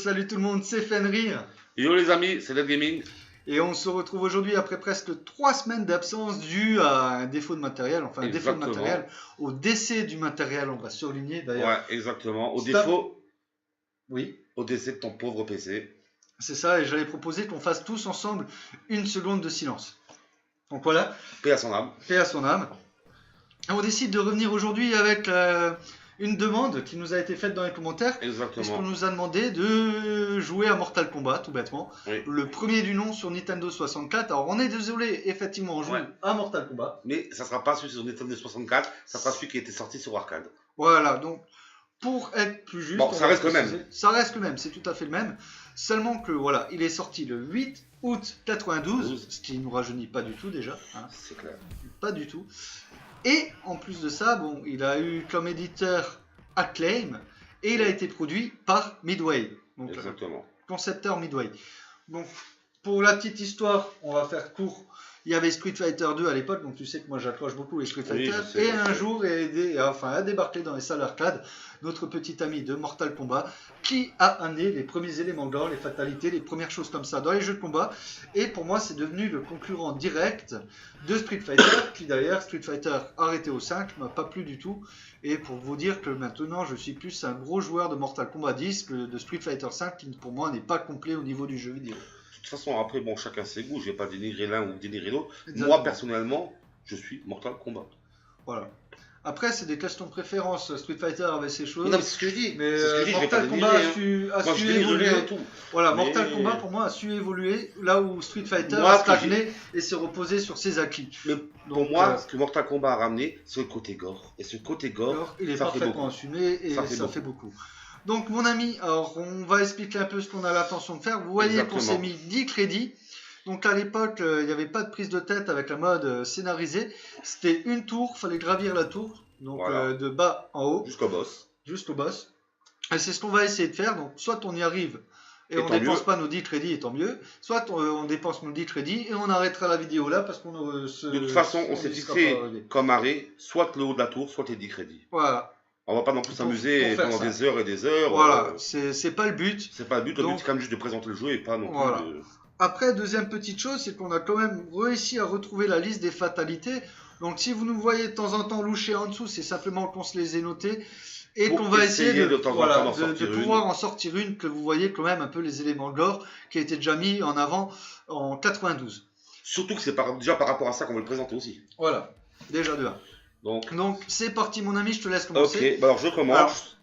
salut tout le monde, c'est Fenrir. Yo les amis, c'est Dead Gaming. Et on se retrouve aujourd'hui après presque 3 semaines d'absence dû à un défaut de matériel, enfin un défaut de matériel, au décès du matériel, on va surligner d'ailleurs. Ouais, exactement, au défaut. Oui. Au décès de ton pauvre PC. C'est ça, et j'allais proposer qu'on fasse tous ensemble une seconde de silence. Donc voilà. Paix à son âme. Paix à son âme. Et on décide de revenir aujourd'hui avec une demande qui nous a été faite dans les commentaires. Exactement. Puisqu'on nous a demandé de jouer à Mortal Kombat, tout bêtement. Oui. Le premier du nom sur Nintendo 64. Alors on est désolé, effectivement, on joue à Mortal Kombat. Mais ça sera pas celui sur Nintendo 64, ça sera celui qui était sorti sur arcade. Voilà, donc pour être plus juste... Bon, ça reste le même. Ça reste le même, c'est tout à fait le même. Seulement que voilà, il est sorti le 8 août 92, ce qui ne nous rajeunit pas du tout déjà. Hein. C'est clair. Pas du tout. Et en plus de ça, bon, il a eu comme éditeur Acclaim et il a été produit par Midway. Donc, exactement. Concepteur Midway. Donc, pour la petite histoire, on va faire court. Il y avait Street Fighter 2 à l'époque, donc tu sais que moi j'accroche beaucoup les Street Fighter. Oui, sais, et un jour, a débarqué dans les salles arcade notre petit ami de Mortal Kombat qui a amené les premiers éléments de lore, les fatalités, les premières choses comme ça dans les jeux de combat. Et pour moi, c'est devenu le concurrent direct de Street Fighter, qui d'ailleurs, Street Fighter arrêté au 5, m'a pas plu du tout. Et pour vous dire que maintenant, je suis plus un gros joueur de Mortal Kombat 10 que de Street Fighter 5, qui pour moi n'est pas complet au niveau du jeu vidéo. De toute façon, après, bon, chacun ses goûts, je vais pas dénigrer l'un ou dénigrer l'autre. Moi, personnellement, je suis Mortal Kombat. Voilà. Après, c'est des questions de préférence. Street Fighter avait ses choses. Non, mais c'est ce que je dis. Mais Mortal Kombat a su évoluer. Tout. Voilà, mais... Mortal Kombat pour moi a su évoluer là où Street Fighter a stagné et s'est reposé sur ses acquis. Mais pour moi, ce que Mortal Kombat a ramené, c'est le côté gore. Et ce côté gore, il est parfaitement assumé et ça fait beaucoup. Donc mon ami, alors on va expliquer un peu ce qu'on a l'intention de faire. Vous voyez qu'on s'est mis 10 crédits. Donc à l'époque, il n'y avait pas de prise de tête avec la mode scénarisée. C'était une tour, fallait gravir la tour, donc voilà. De bas en haut. Jusqu'au boss. Jusqu'au boss. Et c'est ce qu'on va essayer de faire. Donc soit on y arrive et on ne dépense pas nos 10 crédits, et tant mieux. Soit on dépense nos 10 crédits et on arrêtera la vidéo là parce qu'on de toute façon, on s'est fixé comme arrêt, soit le haut de la tour, soit les 10 crédits. Voilà. On va pas non plus s'amuser pendant des heures et des heures. Voilà, c'est pas le but. C'est pas le but, le but c'est quand même juste de présenter le jeu et pas non plus de... Après, deuxième petite chose, c'est qu'on a quand même réussi à retrouver la liste des fatalités. Donc si vous nous voyez de temps en temps loucher en dessous, c'est simplement qu'on se les ait notées. Et qu'on va essayer de pouvoir en sortir une, que vous voyez quand même un peu les éléments de l'or qui a été déjà mis en avant en 92. Surtout que c'est déjà par rapport à ça qu'on veut le présenter aussi. Voilà, déjà de 1. Donc c'est parti mon ami, je te laisse commencer. Ok, bah alors je commence.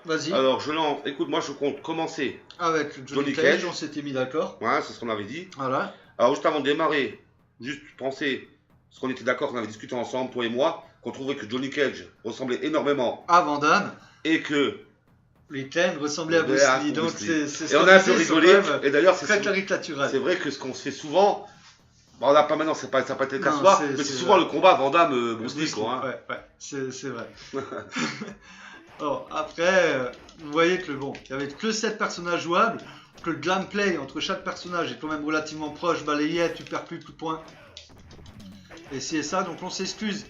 Vas-y. Alors je lance, écoute, moi je compte commencer avec Johnny Cage, on s'était mis d'accord. Ouais, c'est ce qu'on avait dit. Voilà. Alors juste avant de démarrer, juste penser, parce qu'on était d'accord, on avait discuté ensemble, toi et moi, qu'on trouvait que Johnny Cage ressemblait énormément à Van Damme. Et que Lee Klein ressemblait à Bruce Lee. Donc c'est et on a un peu rigolé. Et d'ailleurs c'est très caricatural. C'est vrai que ce qu'on se fait souvent, bon, on n'a pas maintenant, ça n'a pas été le cas ce soir, mais c'est souvent le combat Van Damme Bruce Lee quoi. Hein. Ouais, c'est vrai. Alors, après, vous voyez que il n'y avait que 7 personnages jouables, que le gameplay entre chaque personnage est quand même relativement proche, balayette, tu perds plus de points. Et c'est ça, donc on s'excuse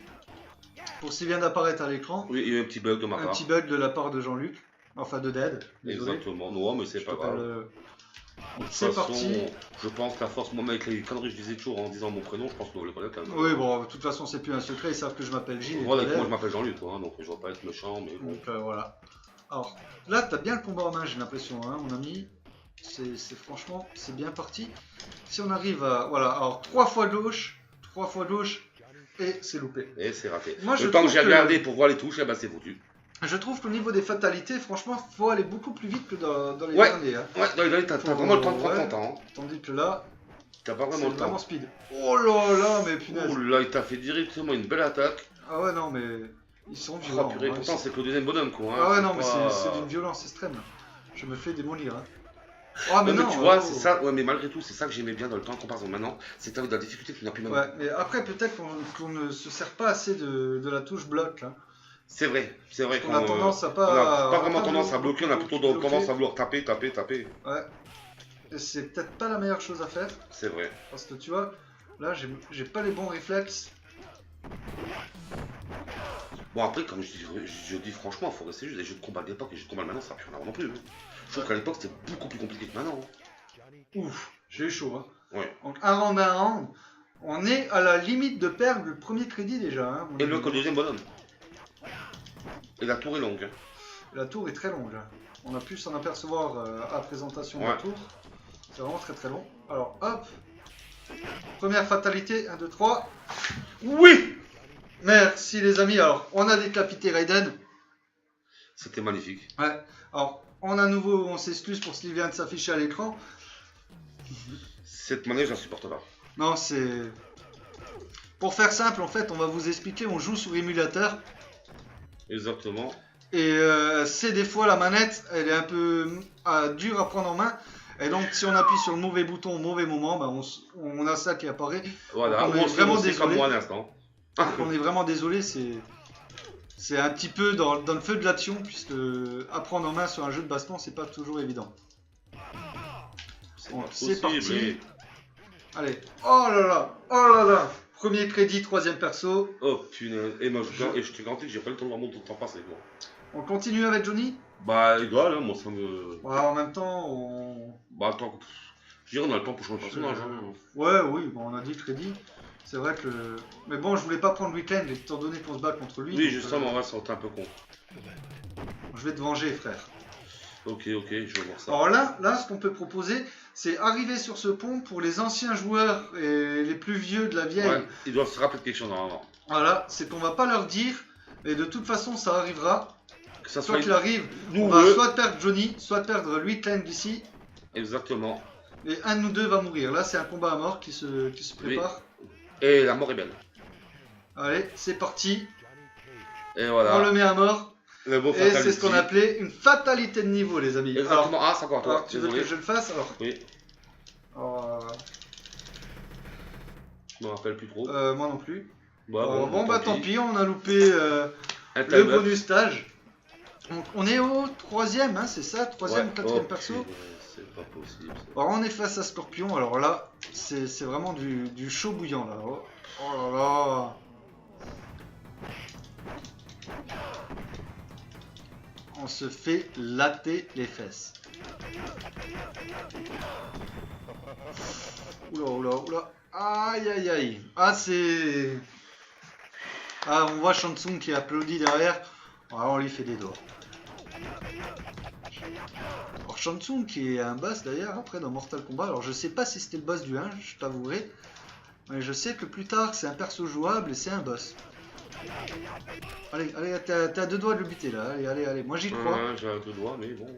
pour ce qui vient d'apparaître à l'écran. Oui, il y a eu un petit bug de ma part. Un petit bug de la part de Jean-Luc, enfin de Dead. Désolé. Exactement, non mais c'est pas grave. C'est parti. Je pense qu'à force, moi avec les conneries je disais toujours en disant mon prénom, je pense qu'on le connaît quand même. Oui, bon, de toute façon c'est plus un secret, ils savent que je m'appelle Gilles. Voilà, moi je m'appelle Jean-Luc, hein, donc je ne vais pas être méchant. Mais bon. Donc voilà. Alors là, t'as bien le combat en main, j'ai l'impression, hein, mon ami. Franchement, c'est bien parti. Si on arrive à. Voilà, alors 3 fois gauche, et c'est loupé. Et c'est raté. Moi, le temps que j'ai regardé pour voir les touches, bah, c'est foutu. Je trouve qu'au niveau des fatalités, franchement, faut aller beaucoup plus vite que dans les derniers. Hein. Ouais, dans les derniers, t'as vraiment le temps de prendre ton temps. Tandis que là, t'as pas vraiment le temps. Vraiment speed. Oh là là, mais punaise. Oh là, il t'a fait directement une belle attaque. Ah ouais, non, mais ils sont violents. Purée, pourtant, c'est que le deuxième bonhomme, quoi. Hein. Ah ouais, non, mais c'est d'une violence extrême. Je me fais démolir. Hein. Oh, mais non, tu vois, c'est ça. Ouais, mais malgré tout, c'est ça que j'aimais bien dans le temps en comparaison maintenant. C'est que t'as de la difficulté que tu n'as plus maintenant. Ouais, mais après, peut-être qu'on ne se sert pas assez de la touche bloc. Hein. C'est vrai qu'on a tendance à pas. On n'a pas vraiment tendance à bloquer, on a plutôt tendance à vouloir taper. Ouais. Et c'est peut-être pas la meilleure chose à faire. C'est vrai. Parce que tu vois, là, j'ai pas les bons réflexes. Bon, après, comme je dis franchement, il faut rester juste. Les jeux de combat de l'époque et les jeux de combat de maintenant, ça n'a plus rien à voir non plus. Hein. Je trouve qu'à l'époque, c'était beaucoup plus compliqué que maintenant. Hein. Ouf, j'ai eu chaud. Hein. Ouais. Donc, un round, on est à la limite de perdre le premier crédit déjà. Hein, et le deuxième bonhomme. Et la tour est longue. Hein. La tour est très longue. Hein. On a pu s'en apercevoir à la présentation de la tour. C'est vraiment très très long. Alors, hop. Première fatalité, 1, 2, 3. Oui! Merci les amis. Alors, on a décapité Raiden. C'était magnifique. Ouais. Alors, on s'excuse pour ce qui vient de s'afficher à l'écran. Cette manège, j'insupporte pas. Non, c'est... Pour faire simple, en fait, on va vous expliquer, on joue sur émulateur. Exactement. Et c'est des fois la manette, elle est un peu dure à prendre en main. Et donc, si on appuie sur le mauvais bouton au mauvais moment, ben on a ça qui apparaît. Voilà, on est vraiment désolé. Comme moi à l'instant. On est vraiment désolé, c'est un petit peu dans le feu de l'action, puisque apprendre en main sur un jeu de baston, c'est pas toujours évident. C'est parti. Allez, oh là là, premier crédit, troisième perso. Oh punaise, et moi je te garantis que j'ai pas le temps de voir mon temps passer. Quoi. On continue avec Johnny? Bah égal, hein, moi ça me... Ouais, en même temps, on... Bah attends, je dirais on a le temps pour changer de personnage. Hein. Ouais, oui, bon, on a dit crédit. C'est vrai que... Mais bon, je voulais pas prendre Weekend, étant donné qu'on se bat contre lui. Oui, justement, ouais, ça un peu con. Je vais te venger, frère. Ok, je vais voir ça. Alors là, ce qu'on peut proposer, c'est arriver sur ce pont pour les anciens joueurs et les plus vieux de la vieille. Ouais, ils doivent se rappeler de quelque chose normalement. Voilà, c'est qu'on va pas leur dire, et de toute façon, ça arrivera. Que ça soit qu'il arrive, nous, on va soit perdre Johnny, soit perdre Weekend d'ici. Exactement. Et un de nous deux va mourir. Là, c'est un combat à mort qui se prépare. Oui. Et la mort est belle. Allez, c'est parti. Et voilà. On le met à mort. Et c'est ce qu'on appelait une fatalité de niveau, les amis. Exactement. Alors, c'est encore toi. Alors, tu veux que je le fasse alors? Oui. Alors, je me rappelle plus trop. moi non plus. Bah, bah tant pis, on a loupé le bonus stage. Donc, on est au troisième, hein, c'est ça? Troisième, quatrième perso. C'est pas possible. Alors, on est face à Scorpion. Alors là, c'est vraiment du chaud bouillant là. Oh là là. On se fait latter les fesses. Oula. Aïe aïe aïe. Ah c'est... Ah on voit Shansung qui applaudit derrière. Alors on lui fait des doigts. Alors Shansung qui est un boss d'ailleurs après dans Mortal Kombat. Alors je sais pas si c'était le boss du 1, je t'avouerai. Mais je sais que plus tard c'est un perso jouable et c'est un boss. Allez, t'as deux doigts de le buter là, allez, moi j'y crois. J'ai deux doigts, mais bon.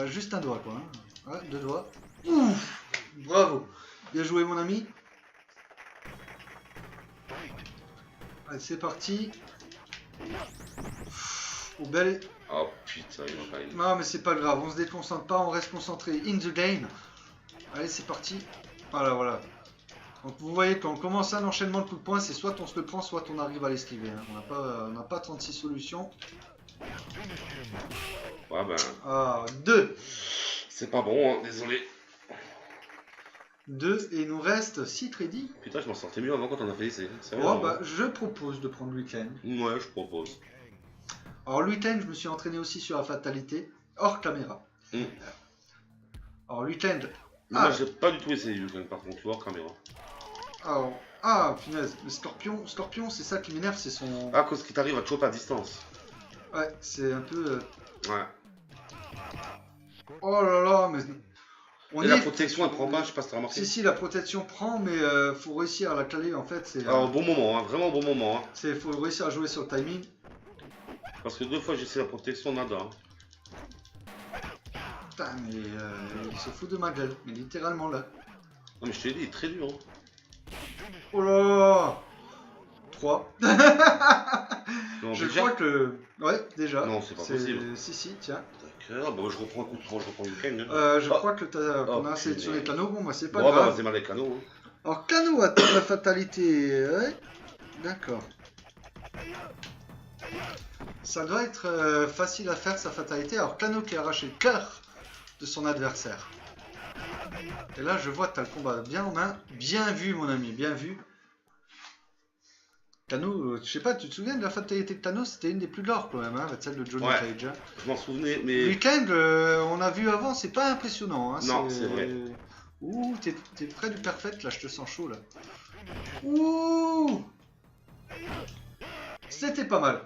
Juste un doigt quoi. Hein. Ouais, deux doigts. Ouf, bravo. Bien joué mon ami. Allez, c'est parti. Oh, belle... Oh putain, il va pas. Non mais c'est pas grave, on se déconcentre pas, on reste concentré in the game. Allez, c'est parti. Voilà. Donc vous voyez, quand on commence un enchaînement de coups de poing, c'est soit on se le prend, soit on arrive à l'esquiver. Hein. On n'a pas 36 solutions. Ouais, ben... Ah, 2. C'est pas bon, hein, désolé. 2, et il nous reste 6 crédits. Putain, je m'en sortais mieux avant quand on a fait l'essai. Oh, bah, je propose de prendre Weekend. Ouais, je propose. Alors, Weekend, je me suis entraîné aussi sur la fatalité, hors caméra. Alors, Weekend... Moi, j'ai pas du tout essayé Weekend, par contre, tu vois, hors caméra. Alors, punaise, le Scorpion, c'est ça qui m'énerve, c'est son... Ah, cause qu'il t'arrive à te choper à distance. Ouais, c'est un peu... Ouais. Oh là là, mais... La protection, elle prend pas, je sais pas si t'as remarqué. Si, la protection prend, mais faut réussir à la caler, en fait, c'est... Alors, au bon moment, hein, vraiment au bon moment. Hein. Faut réussir à jouer sur le timing. Parce que 2 fois, j'ai essayé la protection, nada. Hein. Putain, mais il se fout de ma gueule, mais littéralement là. Non, mais je te l'ai dit, il est très dur. Hein. Oh là 3. Non, je déjà crois que... Ouais, déjà. Non, c'est pas possible. Si, tiens. D'accord, bon, je reprends un coup de franc, je reprends le week-end. Je crois que on a sélectionné le canot, bon, bah c'est pas grave. grave. On va démarrer les canaux. Hein. Alors, canot attend la fatalité. Ouais. D'accord. Ça doit être facile à faire sa fatalité. Alors, canot qui arrache le cœur de son adversaire. Et là, je vois que tu as le combat bien en main. Bien vu, mon ami, bien vu. Kano, je sais pas, tu te souviens de la fatalité de Kano? C'était une des plus gore quand même, hein, celle de Johnny Ouais. Cage. Hein. Je m'en souvenais, mais. Weekend, on a vu avant, c'est pas impressionnant. Hein, Non, c'est vrai. Ouh, t'es près du perfect là, je te sens chaud là. Ouh, c'était pas mal.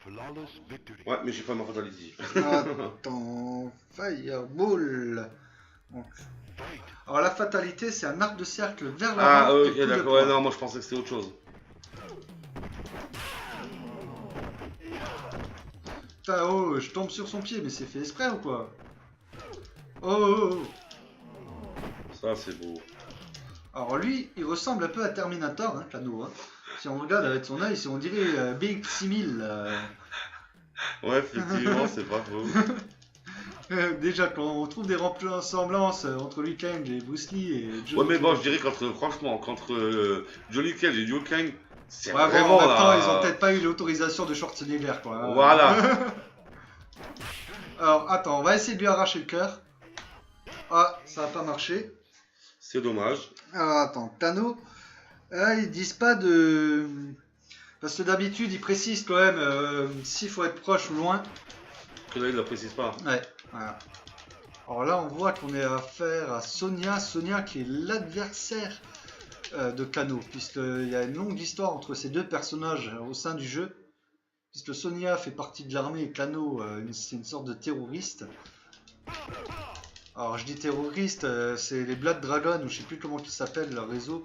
Ouais, mais j'ai pas ma fatality. Attends, Fireball. Donc, alors la fatalité, c'est un arc de cercle vers l'avant. Ah, et ok, coup de d'accord. Ouais, poing. non, moi je pensais que c'était autre chose. Putain, oh, je tombe sur son pied, mais c'est fait exprès ou quoi? Oh. Ça, c'est beau. Alors lui, il ressemble un peu à Terminator, hein, Kano. Hein. Si on regarde avec son œil, on dirait Big 6000. Ouais, effectivement, c'est pas faux. Déjà, quand on trouve des ressemblances entre Liu Kang et Bruce Lee et Johnny Ouais, mais bon, je Cage. dirais qu'entre Johnny Cage et Liu Kang, c'est Ouais, bon, vraiment en même temps, là. ils ont peut-être pas eu l'autorisation de Schwarzenegger, quoi. Hein. Voilà. Alors, attends, on va essayer de lui arracher le cœur. Ah, ça va pas marché. C'est dommage. Alors, attends, Kano, ils disent pas de... Parce que d'habitude, ils précisent quand même s'il faut être proche ou loin. Que là, il ne précise pas. Ouais, voilà. Alors là, on voit qu'on est à affaire à Sonya. Sonya qui est l'adversaire de Kano, puisqu'il y a une longue histoire entre ces deux personnages au sein du jeu. Puisque Sonya fait partie de l'armée et Kano, c'est une sorte de terroriste. Alors je dis terroriste, c'est les Blood Dragon, ou je sais plus comment ils s'appellent, leur réseau.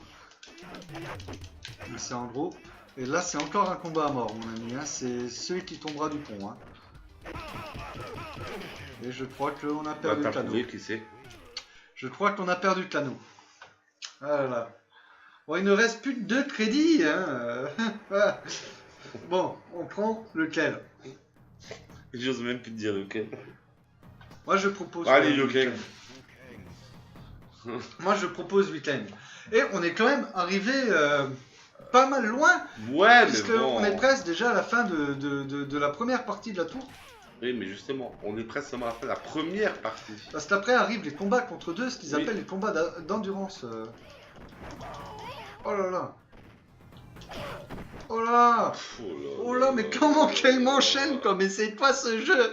Mais c'est en gros. Et là, c'est encore un combat à mort, mon ami. Hein. C'est celui qui tombera du pont. Hein. Et je crois qu'on a perdu T'as Kano. trouvé, qui c'est? Je crois qu'on a perdu Kano. Ah là là. Bon, il ne reste plus que 2 crédits. Hein. Voilà. Bon, on prend lequel? J'ose même plus te dire lequel. Moi, je propose. Allez, Liu Kang. Moi, je propose Weekend. Et on est quand même arrivé pas mal loin. Ouais, mais Puisque bon. on est presque déjà à la fin de la première partie de la tour. Oui, mais justement, on est presque à la fin de la première partie. Parce qu'après arrivent les combats contre deux, ce qu'ils Oui. appellent les combats d'endurance. Oh là là. Oh là. Oh là, mais comment qu'elle m'enchaîne quoi. Mais c'est quoi ce jeu?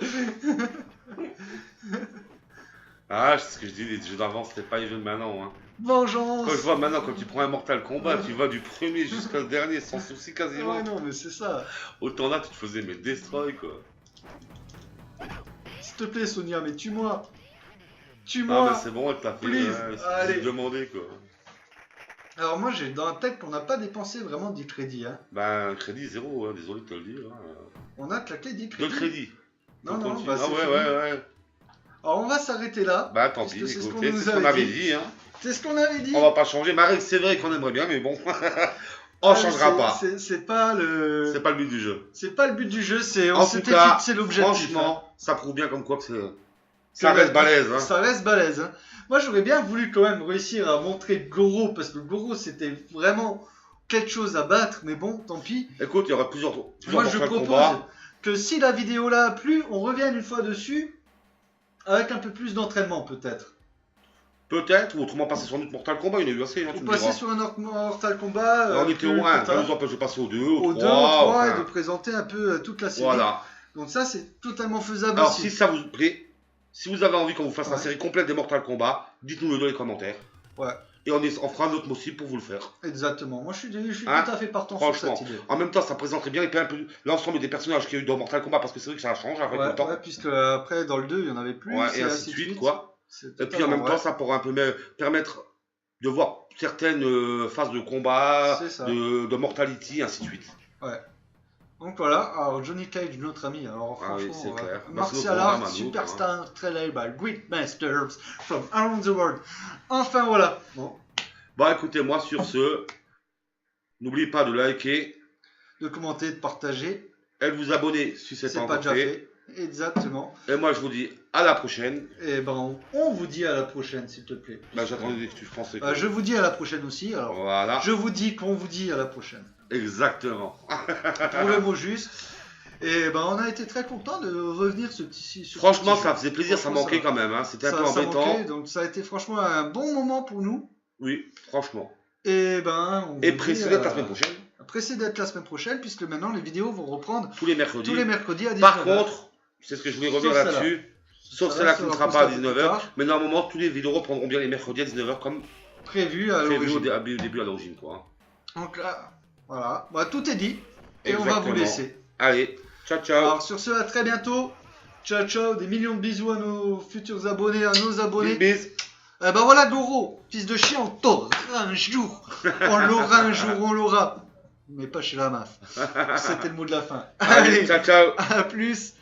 Ah, c'est ce que je dis, les jeux d'avant, c'était pas les jeux de maintenant. Hein. Vengeance. Quand je vois maintenant, quand tu prends un Mortal Kombat, tu vas du premier jusqu'au dernier sans souci quasiment. Ouais, non, mais c'est ça. Autant là, tu te faisais mais destroy quoi. S'il te plaît, Sonia, mais tue-moi. Ah, Tue-moi. mais c'est bon, elle t'a fait Please, allez. demander quoi. Alors moi j'ai dans la tête qu'on n'a pas dépensé vraiment 10 crédits. Hein. Ben, crédit zéro, hein, désolé de te le dire. Hein. On a claqué 10 De crédits. crédit. Non, On non, continue. bah, Ah c'est ouais, fini. ouais. Alors on va s'arrêter là. Bah tant Parce pis, que c'est ce écoutez, qu'on nous c'est ce qu'on avait avait dit. dit. Hein. C'est ce qu'on avait dit. On va pas changer. Marie, c'est vrai qu'on aimerait bien, mais bon. On changera pas. C'est pas le. C'est pas le but du jeu. C'est pas le but du jeu, c'est on En tout s'était cas, fixé l'objectif. franchement, ça prouve bien comme quoi que ça Que reste balèze. Hein. Ça reste balèze. Hein. Moi j'aurais bien voulu quand même réussir à montrer Goro, parce que Goro c'était vraiment quelque chose à battre, mais bon, tant pis. Écoute, il y aura plusieurs Moi je mortals propose combats. que si la vidéo là a plu, on revienne une fois dessus avec un peu plus d'entraînement peut-être. Peut-être, ou autrement passer sur notre Mortal Kombat, il y en a eu assez, hein, tu Ou me passer diras. sur un Mortal Kombat. Là, on était au 1, ça nous empêche de passer au 2, au 3. 2, au 3 enfin, et de présenter un peu toute la série. Voilà. Donc ça c'est totalement faisable Alors, aussi. si ça vous plaît, si vous avez envie qu'on vous fasse la Ouais. série complète des Mortal Kombat, dites-nous-le dans les commentaires. Ouais, Et on fera notre mot aussi pour vous le faire. exactement. Moi je suis Hein, tout à fait partant sur franchement. cette idée. En même temps, ça présenterait bien un peu l'ensemble des personnages qu'il y a eu dans Mortal Kombat, parce que c'est vrai que ça change avec le temps. Ouais, puisque après dans le 2 il n'y en avait plus. Ouais, c'est et ainsi de suite, quoi. C'est Et puis en totalement même vrai. temps, ça pourra un peu permettre de voir certaines phases de combat, C'est ça. de mortality, ainsi de suite. Donc voilà, alors Johnny Cage, notre ami, alors Ah oui, franchement, c'est clair. martial Merci art, beaucoup, superstar, trailed by great masters from around the world. Enfin voilà. Bon, Bon, écoutez, moi sur ce, n'oubliez pas de liker de commenter, de partager, et de vous abonner si c'est c'est pas pas encore déjà fait. fait. Exactement. Et moi, je vous dis à la prochaine. Et ben on vous dit à la prochaine, s'il te plaît. Bah, j'attendais que tu pensais que... Je vous dis à la prochaine aussi. Alors, Voilà, je vous dis qu'on vous dit à la prochaine. exactement. Pour le mot juste. Et ben on a été très content de revenir sur ce Franchement, petit ça jeu. faisait plaisir, ça Franchement, manquait quand même. Hein. C'était un peu ça embêtant. manquait, donc ça a été franchement un bon moment pour nous. Oui, franchement. Et ben on Et vous pressez dit, d'être la semaine prochaine. pressé d'être la semaine prochaine, puisque maintenant les vidéos vont reprendre tous les mercredis. tous les mercredis à 19h. Par contre, c'est ce que je voulais revenir Sauf là-dessus. Sauf Ça celle-là va, qui ne ça sera va pas à poster un peu plus 19h. tard. Mais normalement, tous les vidéos reprendront bien les mercredis à 19h comme prévu à prévu au l'origine. début à l'origine, quoi. Donc là, voilà, bah, tout est dit. Et on va Exactement. vous laisser. Allez, ciao ciao. Alors sur ce, à très bientôt. Ciao ciao, des millions de bisous à nos futurs abonnés, à nos abonnés. Bis, bis. Eh ben voilà Goro, fils de chien, on t'aura un jour. On l'aura un jour, on l'aura. Mais pas chez la MAF. C'était le mot de la fin. Allez, Allez, ciao ciao. à plus.